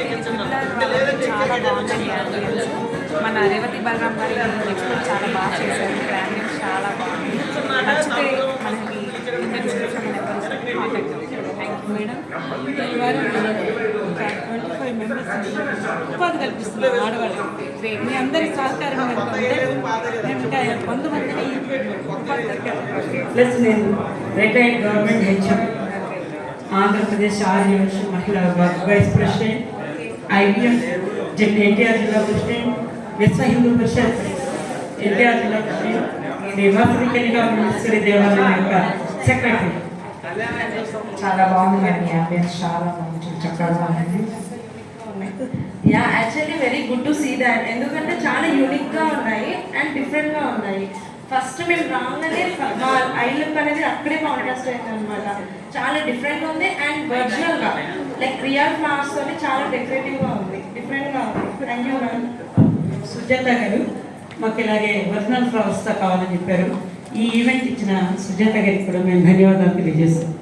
చాలా బాగుంది అంబియన్స్. మన రేవతి బలరాం గారి ఎక్స్ప్లోర్ చాలా బాగా చేశారు. బ్రాండింగ్ చాలా బాగుంది. నచ్చితే మనకి డిస్క్రిప్షన్ కాంటాక్ట్ అవ్వండి. Thank you madam. ఈ వారం 25 మెంబర్స్ ఉపాధి కల్పిస్తున్నారు ఆడవాళ్ళు. మీ అందరి సహకారం మేము ఇంకా 100 మందికి ఉపాధి కల్పించాలి. ప్లస్ నేను retired government HM Andhra Pradesh Arya Vysya మహిళా వైస్ ప్రెసిడెంట్, ఐబిఎం ఎన్టీఆర్ జిల్లా ప్రెసిడెంట్, విశ్వ హిందూ పరిషత్ ఎన్టీఆర్ జిల్లా ప్రెసిడెంట్, వాసవి కన్యకా పరమేశ్వరి దేవాలయం యొక్క సెక్రటరీ. చాలా బాగుంది మేడం. అంబియన్స్ చాలా బాగుంది, చక్కగా ఉంది. Yeah actually very good to see that. ఎందుకంటే చాలా యూనిక్గా ఉన్నాయి అండ్ డిఫరెంట్గా ఉన్నాయి. ఫస్ట్ మేము రాగానే మా ఐ లుక్ అనేది అక్కడే కాంట్రాస్ట్ అయింది అనమాట. చాలా డిఫరెంట్గా ఉంది అండ్ ఒరిజినల్గా లైక్ రియల్ ఫ్లవర్స్ తోటి చాలా డెకరేటివ్గా ఉంది, డిఫరెంట్గా ఉంది. Thank you madam. సుజాత గారు మాకు ఇలాగే ఒరిజినల్ ఫ్లవర్స్తో కావాలని చెప్పారు. ఈ ఈవెంట్ ఇచ్చిన సుజాత గారికి కూడా మేము ధన్యవాదాలు తెలియజేస్తాం.